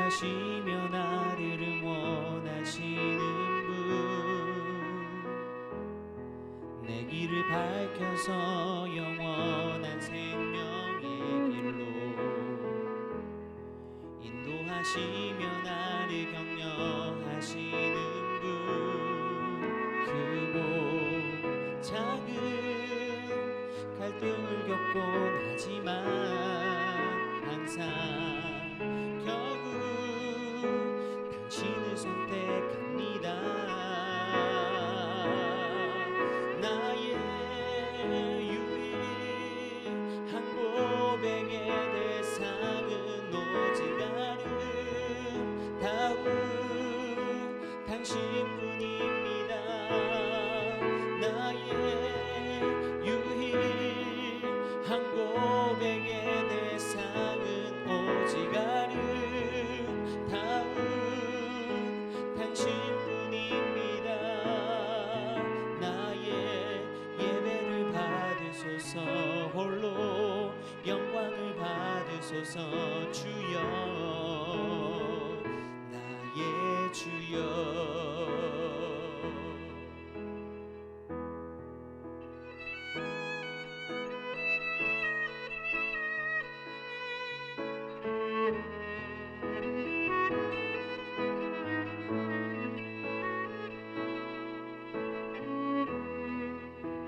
인도하시며 나를 응원하시는 분, 내 길을 밝혀서 영원한 생명의 길로 인도하시며 나를 격려하시는 분, 크고 작은 갈등을 겪곤 하지만 항상 결국 당신을 선택합니다. 나의 유일한 고백의 대상은 오직 아름다운 당신뿐입니다. 나의 유일한 고백의 대상은 오직 아름다운 당신뿐입니다. 나의 예배를 받으소서, 홀로 영광을 받으소서. 주여, 나의 주여.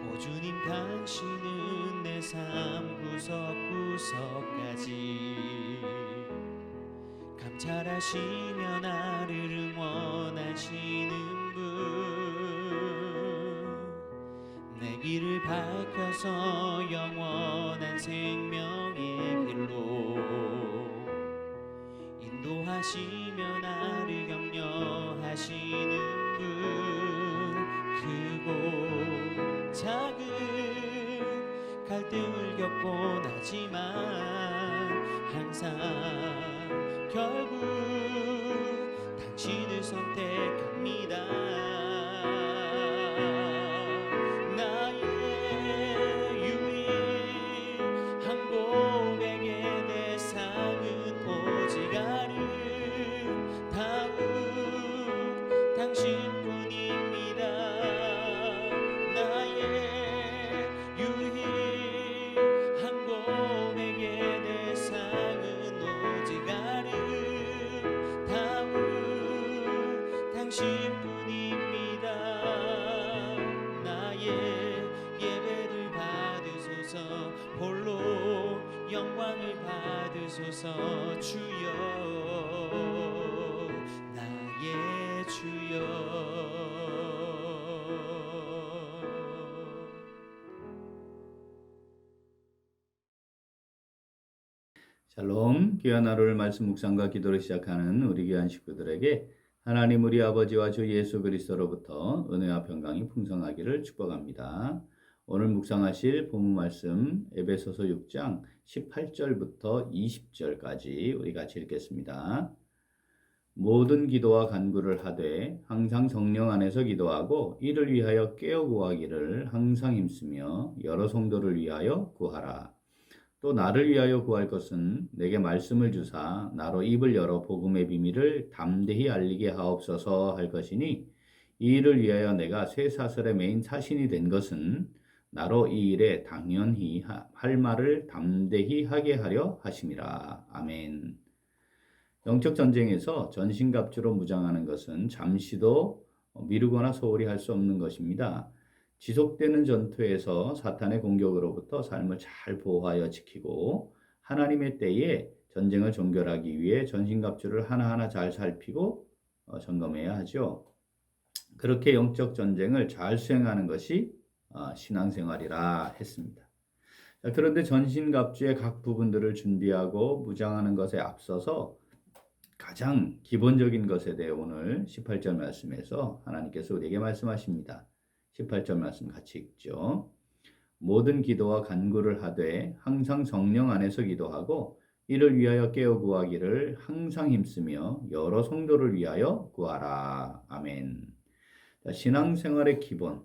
오 주님, 당신은 내 삶 구석구석까지 감찰하시며 나를 응원하시는 분, 내 길을 밝혀서 영원한 생명의 길로 인도하시며 나를 격려하시는 분, 크고 작은 갈등을 겪곤 하지만 항상 결국 당신을 선택합니다. 나의 유일한 고백의 대상은 오직 아름다운 당신뿐입니다. 나의 유일한 고백의 대상은 오직 아름다운 당신뿐입니다. 나의 예배를 받으소서, 홀로 영광을 받으소서. 주여, 나의 주여. 샬롬, 귀한 하루를 말씀 묵상과 기도를 시작하는 우리 귀한 식구들에게 하나님 우리 아버지와 주 예수 그리스도로부터 은혜와 평강이 풍성하기를 축복합니다. 오늘 묵상하실 본문 말씀 에베소서 6장 18절부터 20절까지 우리 같이 읽겠습니다. 모든 기도와 간구를 하되 항상 성령 안에서 기도하고 이를 위하여 깨어 구하기를 항상 힘쓰며 여러 성도를 위하여 구하라. 또 나를 위하여 구할 것은 내게 말씀을 주사 나로 입을 열어 복음의 비밀을 담대히 알리게 하옵소서 할 것이니, 이 일을 위하여 내가 새 사슬의 메인 사신이 된 것은 나로 이 일에 당연히 할 말을 담대히 하게 하려 하심이라. 아멘. 영적 전쟁에서 전신갑주로 무장하는 것은 잠시도 미루거나 소홀히 할 수 없는 것입니다. 지속되는 전투에서 사탄의 공격으로부터 삶을 잘 보호하여 지키고 하나님의 때에 전쟁을 종결하기 위해 전신갑주를 하나하나 잘 살피고 점검해야 하죠. 그렇게 영적 전쟁을 잘 수행하는 것이 신앙생활이라 했습니다. 그런데 전신갑주의 각 부분들을 준비하고 무장하는 것에 앞서서 가장 기본적인 것에 대해 오늘 18절 말씀에서 하나님께서 우리에게 말씀하십니다. 18절 말씀 같이 읽죠. 모든 기도와 간구를 하되 항상 성령 안에서 기도하고 이를 위하여 깨어 구하기를 항상 힘쓰며 여러 성도를 위하여 구하라. 아멘. 자, 신앙생활의 기본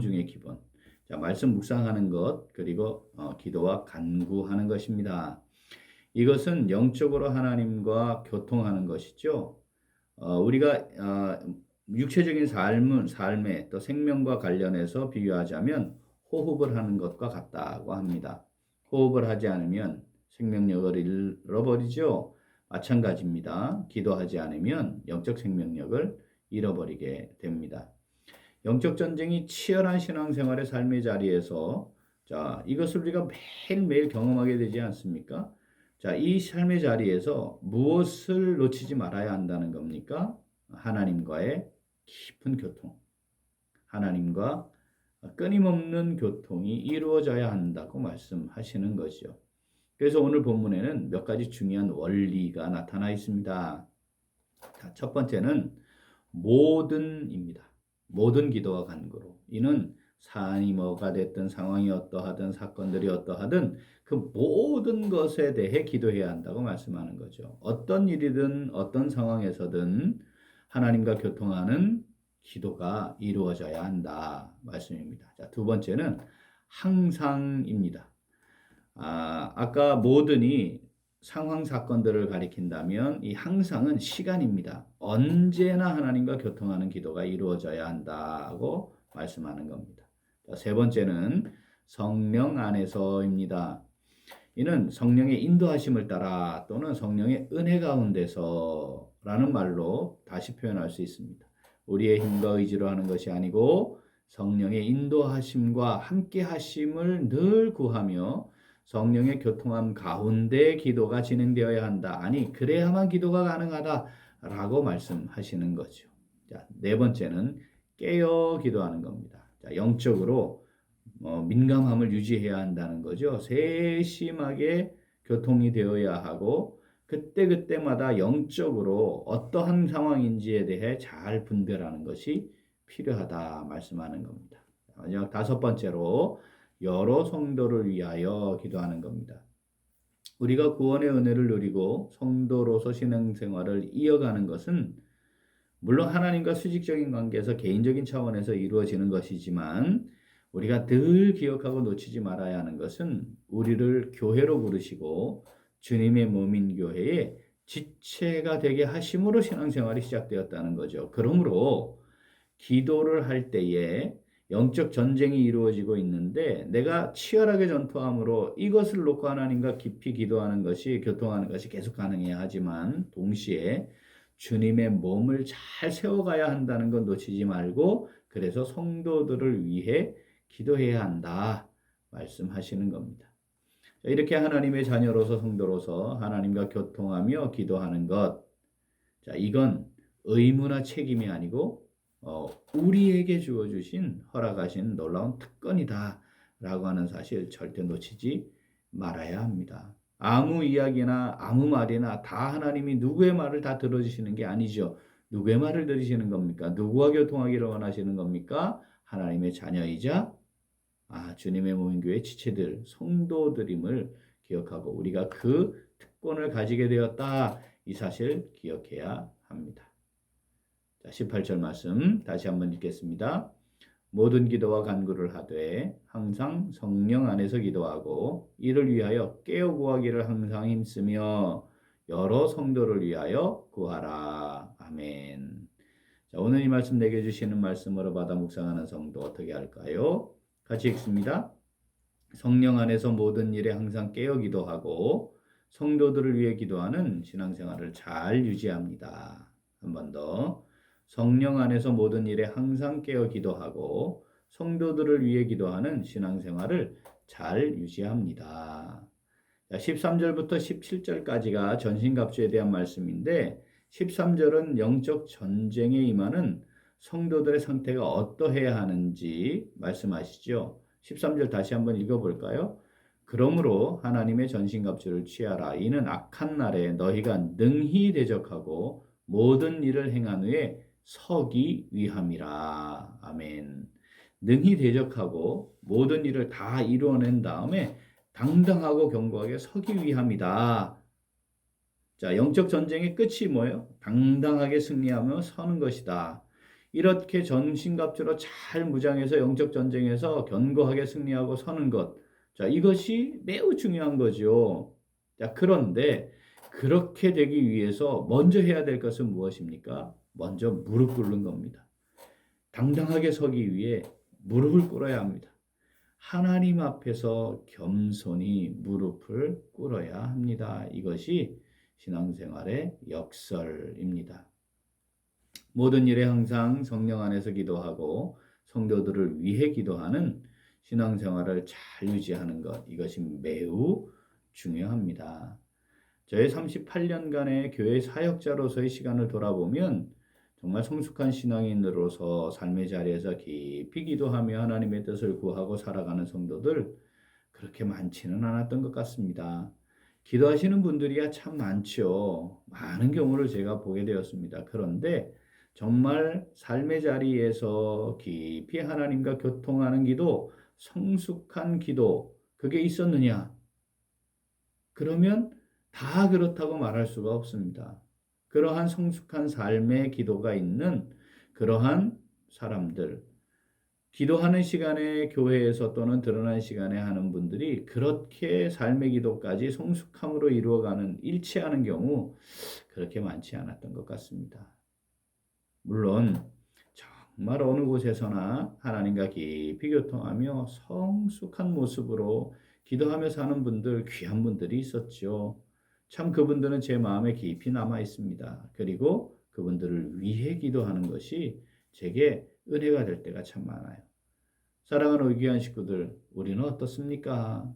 중에 기본. 자, 말씀 묵상하는 것, 그리고 기도와 간구하는 것입니다. 이것은 영적으로 하나님과 교통하는 것이죠. 우리가 육체적인 삶에 또 생명과 관련해서 비유하자면 호흡을 하는 것과 같다고 합니다. 호흡을 하지 않으면 생명력을 잃어버리죠. 마찬가지입니다. 기도하지 않으면 영적 생명력을 잃어버리게 됩니다. 영적 전쟁이 치열한 신앙생활의 삶의 자리에서 자, 이것을 우리가 매일매일 경험하게 되지 않습니까? 자, 이 삶의 자리에서 무엇을 놓치지 말아야 한다는 겁니까? 하나님과의 깊은 교통. 하나님과 끊임없는 교통이 이루어져야 한다고 말씀하시는 것이죠. 그래서 오늘 본문에는 몇 가지 중요한 원리가 나타나 있습니다. 자, 첫 번째는 모든입니다. 모든 기도와 간구로. 이는 사안이 뭐가 됐든 상황이 어떠하든 사건들이 어떠하든 그 모든 것에 대해 기도해야 한다고 말씀하는 거죠. 어떤 일이든 어떤 상황에서든 하나님과 교통하는 기도가 이루어져야 한다 말씀입니다. 자, 두 번째는 항상입니다. 아까 모든이 상황 사건들을 가리킨다면 이 항상은 시간입니다. 언제나 하나님과 교통하는 기도가 이루어져야 한다고 말씀하는 겁니다. 자, 세 번째는 성령 안에서입니다. 이는 성령의 인도하심을 따라 또는 성령의 은혜 가운데서라는 말로 다시 표현할 수 있습니다. 우리의 힘과 의지로 하는 것이 아니고 성령의 인도하심과 함께 하심을 늘 구하며 성령의 교통함 가운데 기도가 진행되어야 한다. 아니, 그래야만 기도가 가능하다라고 말씀하시는 거죠. 자, 네 번째는 깨어 기도하는 겁니다. 자, 영적으로 민감함을 유지해야 한다는 거죠. 세심하게 교통이 되어야 하고 그때그때마다 영적으로 어떠한 상황인지에 대해 잘 분별하는 것이 필요하다 말씀하는 겁니다. 마지막 다섯 번째로 여러 성도를 위하여 기도하는 겁니다. 우리가 구원의 은혜를 누리고 성도로서 신앙생활을 이어가는 것은 물론 하나님과 수직적인 관계에서 개인적인 차원에서 이루어지는 것이지만 우리가 늘 기억하고 놓치지 말아야 하는 것은 우리를 교회로 부르시고 주님의 몸인 교회에 지체가 되게 하심으로 신앙생활이 시작되었다는 거죠. 그러므로 기도를 할 때에 영적 전쟁이 이루어지고 있는데 내가 치열하게 전투함으로 이것을 놓고 하나님과 깊이 기도하는 것이 교통하는 것이 계속 가능해야 하지만 동시에 주님의 몸을 잘 세워가야 한다는 건 놓치지 말고 그래서 성도들을 위해 기도해야 한다 말씀하시는 겁니다. 이렇게 하나님의 자녀로서 성도로서 하나님과 교통하며 기도하는 것, 자, 이건 의무나 책임이 아니고 우리에게 주어주신 허락하신 놀라운 특권이다 라고 하는 사실 절대 놓치지 말아야 합니다. 아무 이야기나 아무 말이나 다 하나님이 누구의 말을 다 들어주시는 게 아니죠. 누구의 말을 들으시는 겁니까? 누구와 교통하기를 원하시는 겁니까? 하나님의 자녀이자 주님의 몸인 교회 지체들, 성도들임을 기억하고 우리가 그 특권을 가지게 되었다. 이 사실 기억해야 합니다. 자, 18절 말씀 다시 한번 읽겠습니다. 모든 기도와 간구를 하되 항상 성령 안에서 기도하고 이를 위하여 깨어 구하기를 항상 힘쓰며 여러 성도를 위하여 구하라. 아멘. 자, 오늘 이 말씀 내게 주시는 말씀으로 받아 묵상하는 성도 어떻게 할까요? 같이 읽습니다. 성령 안에서 모든 일에 항상 깨어 기도하고 성도들을 위해 기도하는 신앙생활을 잘 유지합니다. 한 번 더. 성령 안에서 모든 일에 항상 깨어 기도하고 성도들을 위해 기도하는 신앙생활을 잘 유지합니다. 13절부터 17절까지가 전신갑주에 대한 말씀인데 13절은 영적 전쟁에 임하는 성도들의 상태가 어떠해야 하는지 말씀하시죠. 13절 다시 한번 읽어볼까요? 그러므로 하나님의 전신갑주를 취하라. 이는 악한 날에 너희가 능히 대적하고 모든 일을 행한 후에 서기 위함이라. 아멘. 능히 대적하고 모든 일을 다 이루어낸 다음에 당당하고 견고하게 서기 위함이다. 자, 영적 전쟁의 끝이 뭐예요? 당당하게 승리하며 서는 것이다. 이렇게 전신갑주로 잘 무장해서 영적 전쟁에서 견고하게 승리하고 서는 것. 자, 이것이 매우 중요한 거죠. 자, 그런데 그렇게 되기 위해서 먼저 해야 될 것은 무엇입니까? 먼저 무릎 꿇는 겁니다. 당당하게 서기 위해 무릎을 꿇어야 합니다. 하나님 앞에서 겸손히 무릎을 꿇어야 합니다. 이것이 신앙생활의 역설입니다. 모든 일에 항상 성령 안에서 기도하고 성도들을 위해 기도하는 신앙생활을 잘 유지하는 것, 이것이 매우 중요합니다. 저의 38년간의 교회 사역자로서의 시간을 돌아보면 정말 성숙한 신앙인으로서 삶의 자리에서 깊이 기도하며 하나님의 뜻을 구하고 살아가는 성도들 그렇게 많지는 않았던 것 같습니다. 기도하시는 분들이야 참 많죠. 많은 경우를 제가 보게 되었습니다. 그런데 정말 삶의 자리에서 깊이 하나님과 교통하는 기도, 성숙한 기도, 그게 있었느냐? 그러면 다 그렇다고 말할 수가 없습니다. 그러한 성숙한 삶의 기도가 있는 그러한 사람들, 기도하는 시간에 교회에서 또는 드러난 시간에 하는 분들이 그렇게 삶의 기도까지 성숙함으로 이루어가는, 일치하는 경우 그렇게 많지 않았던 것 같습니다. 물론 정말 어느 곳에서나 하나님과 깊이 교통하며 성숙한 모습으로 기도하며 사는 분들, 귀한 분들이 있었죠. 참 그분들은 제 마음에 깊이 남아 있습니다. 그리고 그분들을 위해 기도하는 것이 제게 은혜가 될 때가 참 많아요. 사랑하는 귀한 식구들, 우리는 어떻습니까?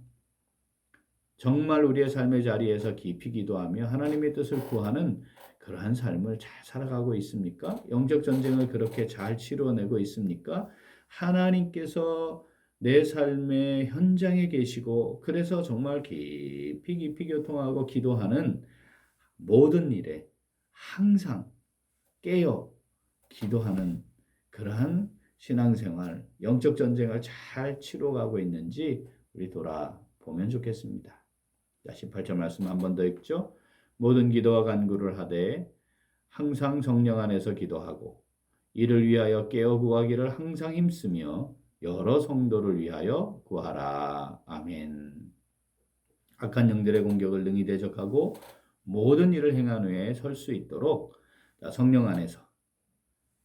정말 우리의 삶의 자리에서 깊이 기도하며 하나님의 뜻을 구하는 그러한 삶을 잘 살아가고 있습니까? 영적 전쟁을 그렇게 잘 치루어내고 있습니까? 하나님께서 내 삶의 현장에 계시고 그래서 정말 깊이 교통하고 기도하는 모든 일에 항상 깨어 기도하는 그러한 신앙생활, 영적 전쟁을 잘 치러가고 있는지 우리 돌아보면 좋겠습니다. 자, 18절 말씀 한 번 더 읽죠. 모든 기도와 간구를 하되 항상 성령 안에서 기도하고 이를 위하여 깨어 구하기를 항상 힘쓰며 여러 성도를 위하여 구하라. 아멘. 악한 영들의 공격을 능히 대적하고 모든 일을 행한 후에 설 수 있도록 성령 안에서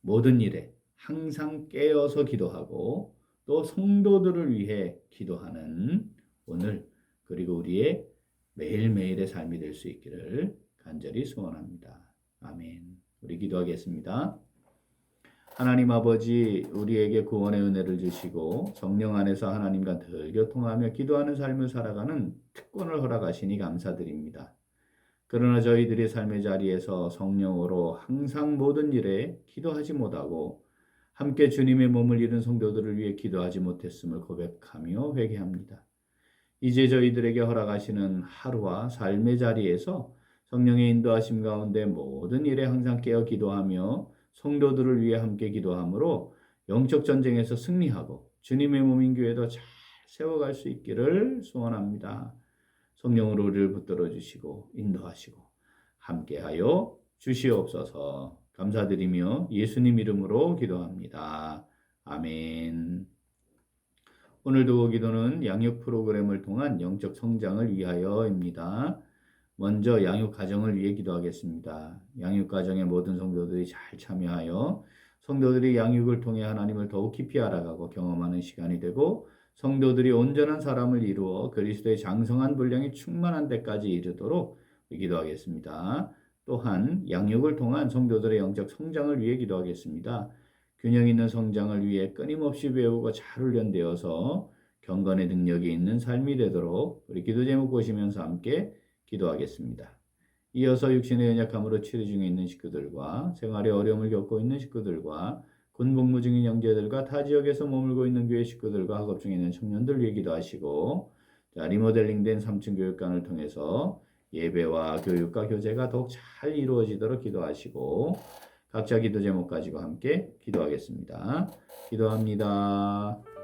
모든 일에 항상 깨어서 기도하고 또 성도들을 위해 기도하는 오늘 그리고 우리의 매일매일의 삶이 될 수 있기를 간절히 소원합니다. 아멘. 우리 기도하겠습니다. 하나님 아버지, 우리에게 구원의 은혜를 주시고 성령 안에서 하나님과 늘 교통하며 기도하는 삶을 살아가는 특권을 허락하시니 감사드립니다. 그러나 저희들의 삶의 자리에서 성령으로 항상 모든 일에 기도하지 못하고 함께 주님의 몸을 이룬 성도들을 위해 기도하지 못했음을 고백하며 회개합니다. 이제 저희들에게 허락하시는 하루와 삶의 자리에서 성령의 인도하심 가운데 모든 일에 항상 깨어 기도하며 성도들을 위해 함께 기도함으로 영적 전쟁에서 승리하고 주님의 몸인 교회도 잘 세워갈 수 있기를 소원합니다. 성령으로 우리를 붙들어 주시고 인도하시고 함께하여 주시옵소서. 감사드리며 예수님 이름으로 기도합니다. 아멘. 오늘도 기도는 양육 프로그램을 통한 영적 성장을 위하여입니다. 먼저 양육 가정을 위해 기도하겠습니다. 양육 가정의 모든 성도들이 잘 참여하여 성도들이 양육을 통해 하나님을 더욱 깊이 알아가고 경험하는 시간이 되고 성도들이 온전한 사람을 이루어 그리스도의 장성한 분량이 충만한 데까지 이르도록 기도하겠습니다. 또한 양육을 통한 성도들의 영적 성장을 위해 기도하겠습니다. 균형 있는 성장을 위해 끊임없이 배우고 잘 훈련되어서 경건의 능력이 있는 삶이 되도록 우리 기도 제목 보시면서 함께 기도하겠습니다. 이어서 육신의 연약함으로 치료 중에 있는 식구들과 생활에 어려움을 겪고 있는 식구들과 군 복무 중인 형제들과 타 지역에서 머물고 있는 교회 식구들과 학업 중에 있는 청년들 위해 기도하시고 리모델링된 3층 교육관을 통해서 예배와 교육과 교제가 더욱 잘 이루어지도록 기도하시고 각자 기도 제목 가지고 함께 기도하겠습니다. 기도합니다.